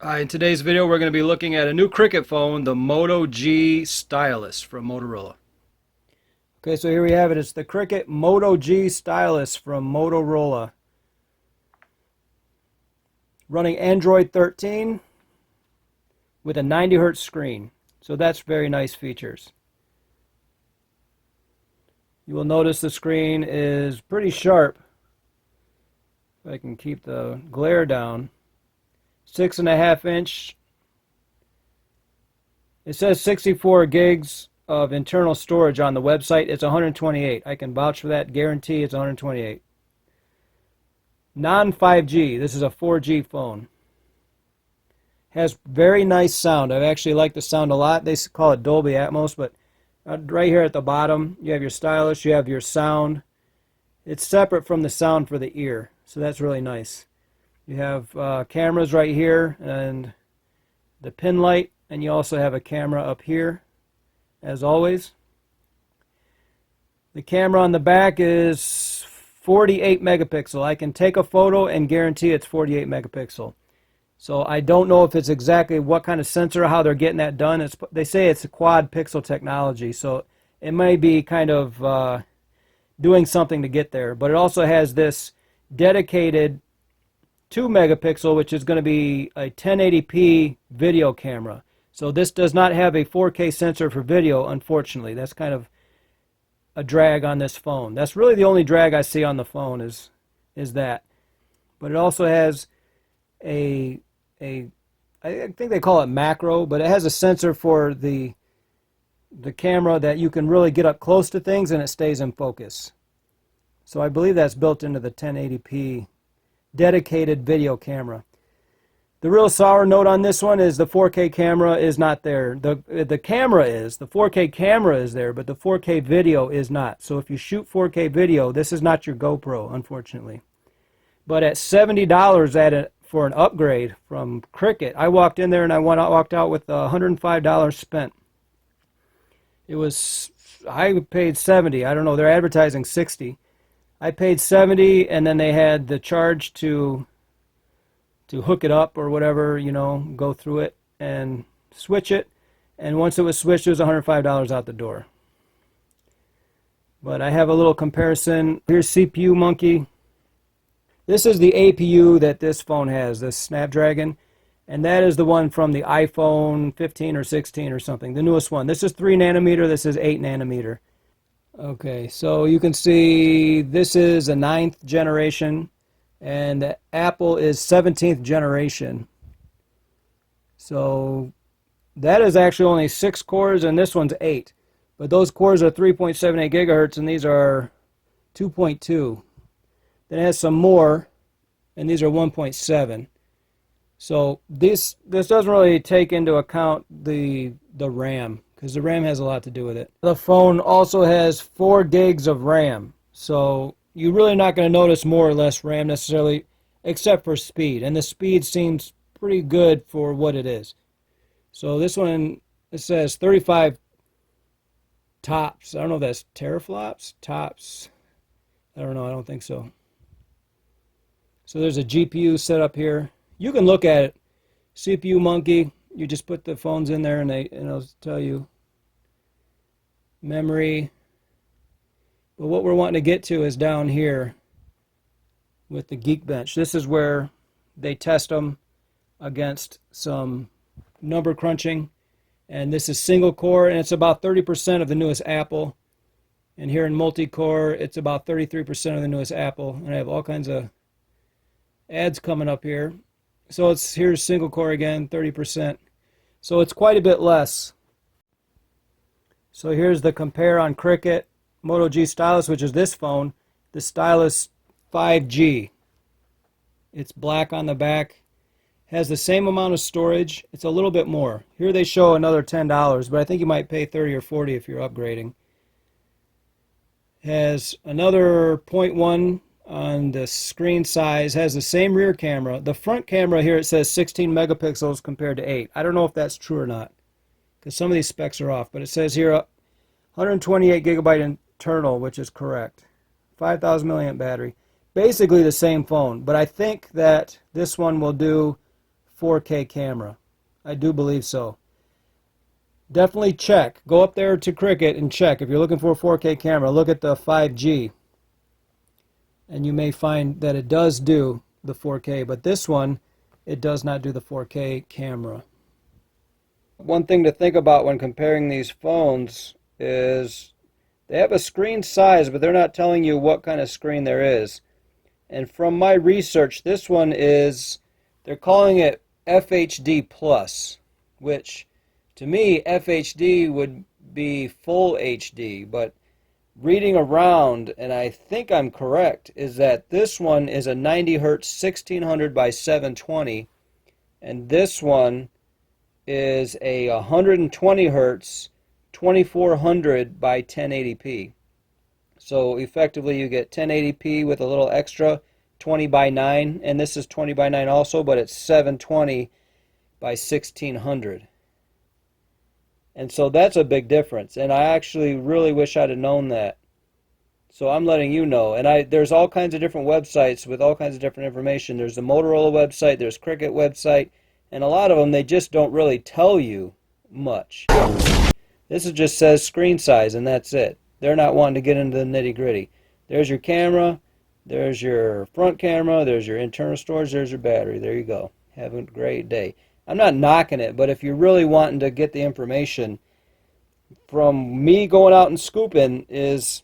In today's video, we're going to be looking at a new Cricket phone, the Moto G Stylus from Motorola. Okay, so here we have it. It's the Cricket Moto G Stylus from Motorola. Running Android 13 with a 90 hertz screen. So that's very nice features. You will notice the screen is pretty sharp. If I can keep the glare down. 6.5 inch. It says 64 gigs of internal storage on the website. It's 128. I can vouch for that. Guarantee it's 128. Non-5G. This is a 4G phone. Has very nice sound. I actually like the sound a lot. They call it Dolby Atmos, but right here at the bottom, you have your stylus, you have your sound. It's separate from the sound for the ear, so that's really nice. You have cameras right here and the pin light, and you also have a camera up here, as always. The camera on the back is 48 megapixel. I can take a photo and guarantee it's 48 megapixel. So I don't know if it's exactly what kind of sensor, how they're getting that done. They say it's a quad pixel technology, so it may be kind of doing something to get there. But it also has this dedicated 2 megapixel, which is going to be a 1080p video camera. So this does not have a 4K sensor for video, unfortunately. That's kind of a drag on this phone. That's really the only drag I see on the phone is that. But it also has I think they call it macro, but it has a sensor for the camera that you can really get up close to things and it stays in focus. So I believe that's built into the 1080p dedicated video camera. The real sour note on this one is the 4K camera is not there. The camera is, the 4K camera is there, but the 4K video is not. So if you shoot 4K video, this is not your GoPro, unfortunately. But at $70 for an upgrade from Cricket, I walked in there and I walked out with $105 spent. I paid $70. I don't know, they're advertising $60. I paid $70, and then they had the charge to hook it up or whatever, you know, go through it and switch it. And once it was switched, it was $105 out the door. But I have a little comparison. Here's CPU Monkey. This is the APU that this phone has, this Snapdragon. And that is the one from the iPhone 15 or 16 or something, the newest one. This is 3 nanometer, this is 8 nanometer. Okay, so you can see this is a 9th generation, and the Apple is 17th generation. So that is actually only 6 cores, and this one's 8. But those cores are 3.78 gigahertz, and these are 2.2. Then it has some more, and these are 1.7. So this doesn't really take into account the RAM, because the RAM has a lot to do with it. The phone also has 4 gigs of RAM, so you're really not going to notice more or less RAM necessarily, except for speed. And the speed seems pretty good for what it is. So this one, it says 35 tops. I don't know if that's teraflops, tops. I don't know, I don't think so. So there's a GPU set up here. You can look at it. CPU Monkey. You just put the phones in there and it'll tell you memory. But what we're wanting to get to is down here with the Geekbench. This is where they test them against some number crunching. And this is single core, and it's about 30% of the newest Apple. And here in multi-core, it's about 33% of the newest Apple. And I have all kinds of ads coming up here. So here's single core again, 30%. So it's quite a bit less. So here's the compare on Cricket Moto G Stylus, which is this phone, the Stylus 5G. It's black on the back. Has the same amount of storage. It's a little bit more. Here they show another $10, but I think you might pay $30 or $40 if you're upgrading. Has another 0.1 on the screen size, has the same rear camera. The front camera here, it says 16 megapixels compared to 8. I don't know if that's true or not, because some of these specs are off, but it says here 128 gigabyte internal, which is correct. 5,000 milliamp battery. Basically the same phone, but I think that this one will do 4K camera. I do believe so. Definitely check. Go up there to Cricket and check. If you're looking for a 4K camera, look at the 5G. And you may find that it does do the 4K, but this one, it does not do the 4K camera. One thing to think about when comparing these phones is they have a screen size, but they're not telling you what kind of screen there is. And from my research, this one is, they're calling it FHD Plus, which to me, FHD would be full HD, but reading around, and I think I'm correct, is that this one is a 90 hertz 1600 by 720, and this one is a 120 hertz 2400 by 1080p. So effectively you get 1080p with a little extra 20 by 9, and this is 20 by 9 also, but it's 720 by 1600. And so that's a big difference, and I actually really wish I'd have known that. So I'm letting you know. And there's all kinds of different websites with all kinds of different information. There's the Motorola website, there's Cricket website, and a lot of them, they just don't really tell you much. This just says screen size, and that's it. They're not wanting to get into the nitty-gritty. There's your camera, there's your front camera, there's your internal storage, there's your battery. There you go. Have a great day. I'm not knocking it, but if you're really wanting to get the information from me going out and scooping, is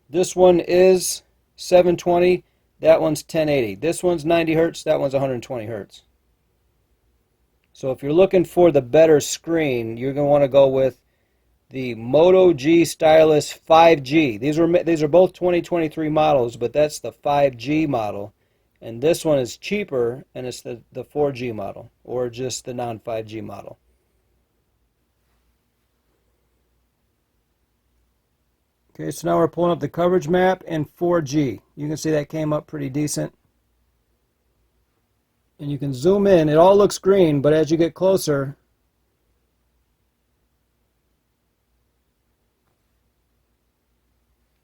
this one is 720, that one's 1080. This one's 90 hertz, that one's 120 hertz. So if you're looking for the better screen, you're going to want to go with the Moto G Stylus 5G. These are both 2023 models, but that's the 5G model. And this one is cheaper, and it's the 4G model, or just the non-5G model. Okay, so now we're pulling up the coverage map in 4G. You can see that came up pretty decent. And you can zoom in. It all looks green, but as you get closer,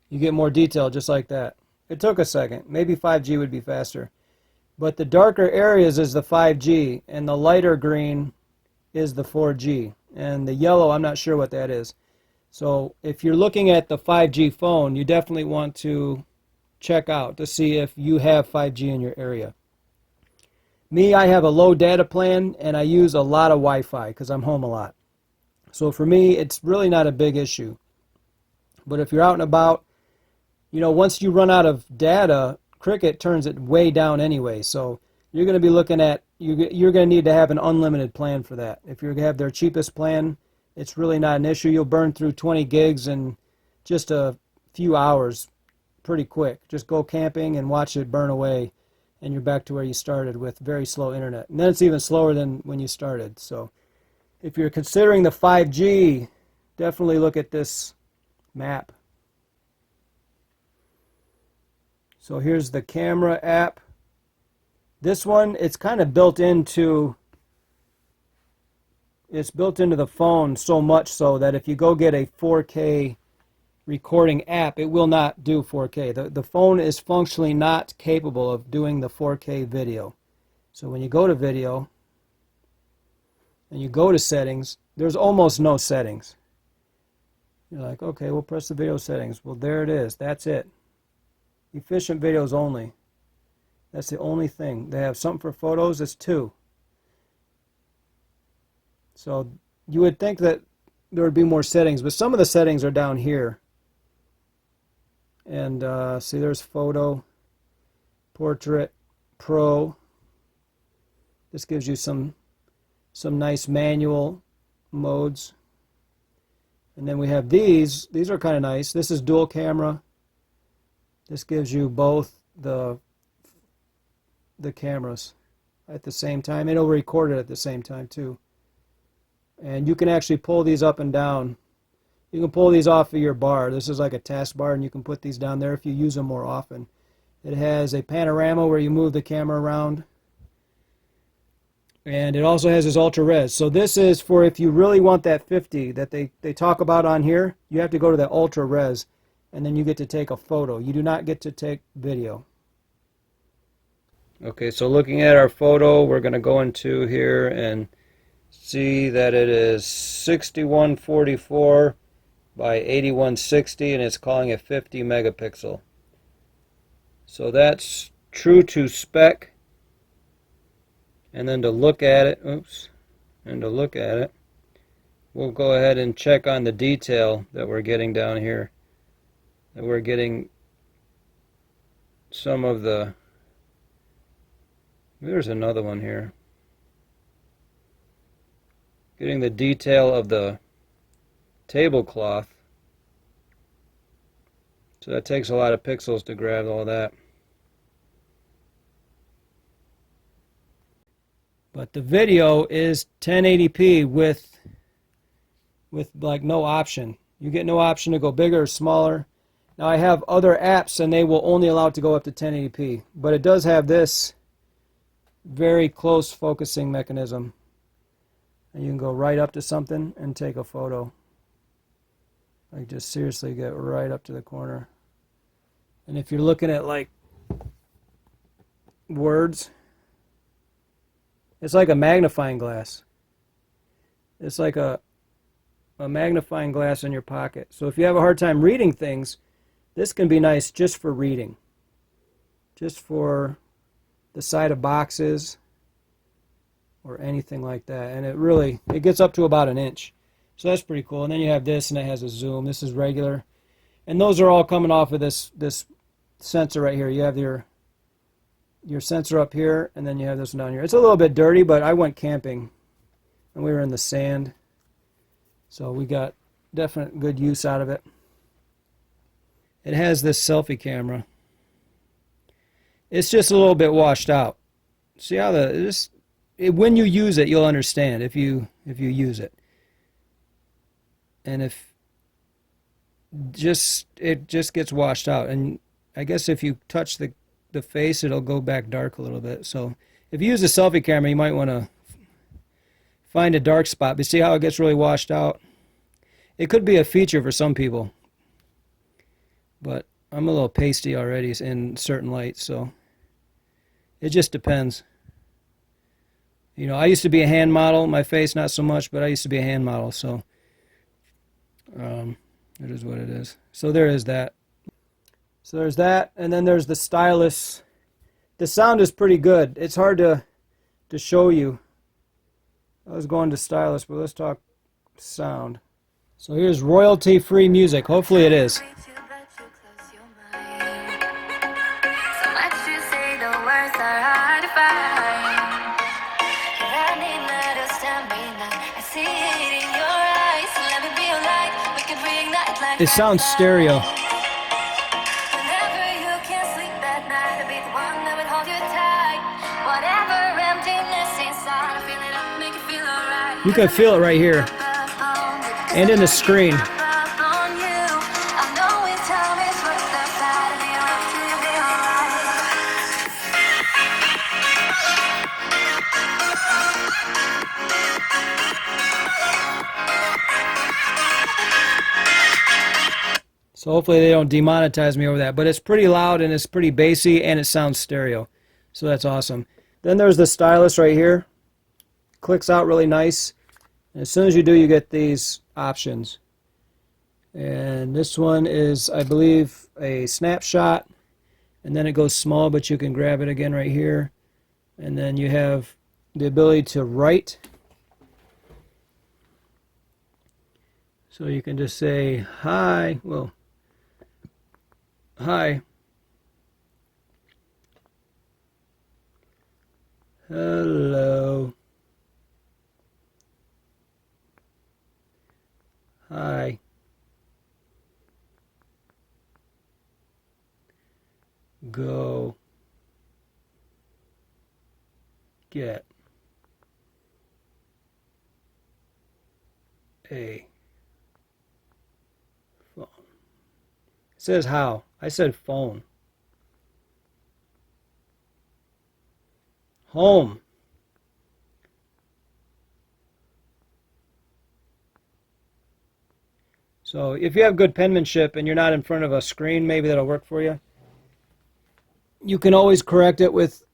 you get more detail just like that. It took a second. Maybe 5G would be faster. But the darker areas is the 5G, and the lighter green is the 4G. And the yellow, I'm not sure what that is. So if you're looking at the 5G phone, you definitely want to check out to see if you have 5G in your area. Me, I have a low data plan, and I use a lot of Wi-Fi because I'm home a lot. So for me, it's really not a big issue. But if you're out and about, you know, once you run out of data, Cricket turns it way down anyway. So you're going to be looking at, you're going to need to have an unlimited plan for that. If you have their cheapest plan, it's really not an issue. You'll burn through 20 gigs in just a few hours pretty quick. Just go camping and watch it burn away, and you're back to where you started with very slow internet. And then it's even slower than when you started. So if you're considering the 5G, definitely look at this map. So here's the camera app. This one, it's kind of built into the phone so much so that if you go get a 4K recording app, it will not do 4K. The phone is functionally not capable of doing the 4K video. So when you go to video and you go to settings, there's almost no settings. You're like, okay, we'll press the video settings. Well, there it is. That's it. Efficient videos only. That's the only thing. They have something for photos. It's 2. So you would think that there would be more settings, but some of the settings are down here. And see, there's photo, portrait, pro. This gives you some nice manual modes. And then we have these. These are kind of nice. This is dual camera. This gives you both the cameras at the same time. It'll record it at the same time too. And you can actually pull these up and down. You can pull these off of your bar. This is like a taskbar, and you can put these down there if you use them more often. It has a panorama where you move the camera around. And it also has this ultra res. So this is for if you really want that 50 that they talk about on here, you have to go to that ultra res, and then you get to take a photo. You do not get to take video. Okay, so looking at our photo, we're going to go into here and see that it is 6144 by 8160, and it's calling it 50 megapixel. So that's true to spec. And then to look at it, we'll go ahead and check on the detail that we're getting down here. That we're getting some of the, there's another one here. Getting the detail of the tablecloth. So that takes a lot of pixels to grab all that. But the video is 1080p with like no option. You get no option to go bigger or smaller. Now I have other apps and they will only allow it to go up to 1080p. But it does have this very close focusing mechanism. And you can go right up to something and take a photo. Like just seriously get right up to the corner. And if you're looking at like words, it's like a magnifying glass. It's like a magnifying glass in your pocket. So if you have a hard time reading things, this can be nice just for reading. Just for the side of boxes or anything like that. And it gets up to about an inch. So that's pretty cool. And then you have this, and it has a zoom. This is regular. And those are all coming off of this sensor right here. You have your sensor up here, and then you have this one down here. It's a little bit dirty, but I went camping, and we were in the sand. So we got definite good use out of it. It has this selfie camera. It's just a little bit washed out. See how when you use it, you'll understand if you use it. And it just gets washed out. And I guess if you touch the face, it'll go back dark a little bit. So if you use a selfie camera, you might want to find a dark spot. But see how it gets really washed out? It could be a feature for some people. But I'm a little pasty already in certain lights, so it just depends. You know, I used to be a hand model. My face, not so much, but I used to be a hand model, so it is what it is. So there is that. So there's that, and then there's the Stylus. The sound is pretty good. It's hard to show you. I was going to Stylus, but let's talk sound. So here's royalty-free music. Hopefully it is. It sounds stereo. You can feel it right here and in the screen. So hopefully they don't demonetize me over that. But it's pretty loud and it's pretty bassy and it sounds stereo. So that's awesome. Then there's the Stylus right here. Clicks out really nice. And as soon as you do, you get these options. And this one is, I believe, a snapshot. And then it goes small, but you can grab it again right here. And then you have the ability to write. So you can just say, hi. Well, hi. Hello. Hi. Go. Get. A. Phone. It says how. I said phone. Home. So if you have good penmanship and you're not in front of a screen, maybe that'll work for you. You can always correct it with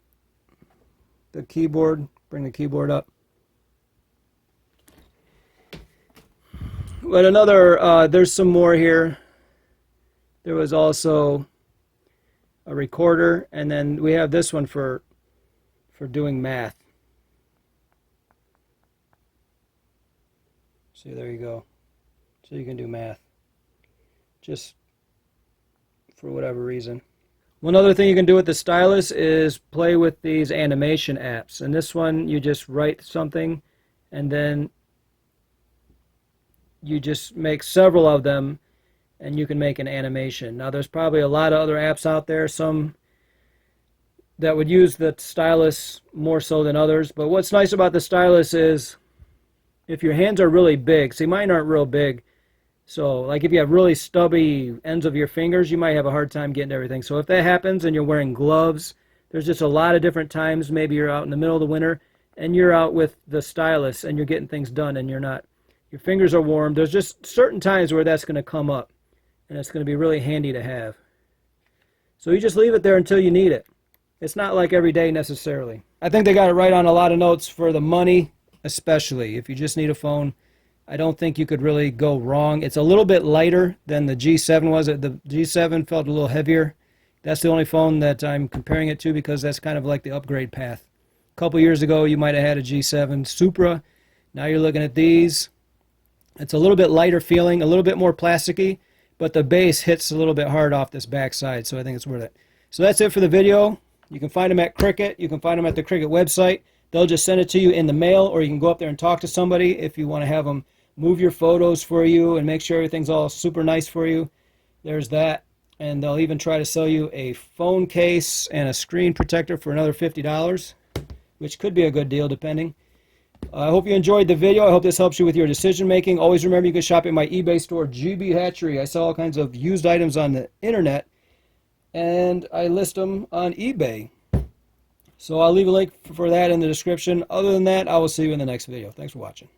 the keyboard, bring the keyboard up. But another, there's some more here. There was also a recorder, and then we have this one for doing math. See, there you go. So you can do math, just for whatever reason. One other thing you can do with the stylus is play with these animation apps. And this one, you just write something, and then you just make several of them, and you can make an animation. Now, there's probably a lot of other apps out there, some that would use the stylus more so than others. But what's nice about the stylus is if your hands are really big, see, mine aren't real big. So, like if you have really stubby ends of your fingers, you might have a hard time getting everything. So if that happens and you're wearing gloves, there's just a lot of different times, maybe you're out in the middle of the winter, and you're out with the stylus, and you're getting things done, and you're not, your fingers are warm. There's just certain times where that's going to come up, and it's going to be really handy to have. So you just leave it there until you need it. It's not like every day necessarily. I think they got it right on a lot of notes for the money, especially. If you just need a phone, I don't think you could really go wrong. It's a little bit lighter than the G7 was. The G7 felt a little heavier. That's the only phone that I'm comparing it to because that's kind of like the upgrade path. A couple years ago, you might have had a G7 Supra. Now you're looking at these. It's a little bit lighter feeling, a little bit more plasticky, but the base hits a little bit hard off this back side, so I think it's worth it. So that's it for the video. You can find them at Cricut. You can find them at the Cricut website. They'll just send it to you in the mail, or you can go up there and talk to somebody if you want to have them move your photos for you and make sure everything's all super nice for you. There's that. And they'll even try to sell you a phone case and a screen protector for another $50, which could be a good deal depending. I hope you enjoyed the video. I hope this helps you with your decision making. Always remember you can shop at my eBay store, GB Hatchery. I sell all kinds of used items on the internet, and I list them on eBay. So I'll leave a link for that in the description. Other than that, I will see you in the next video. Thanks for watching.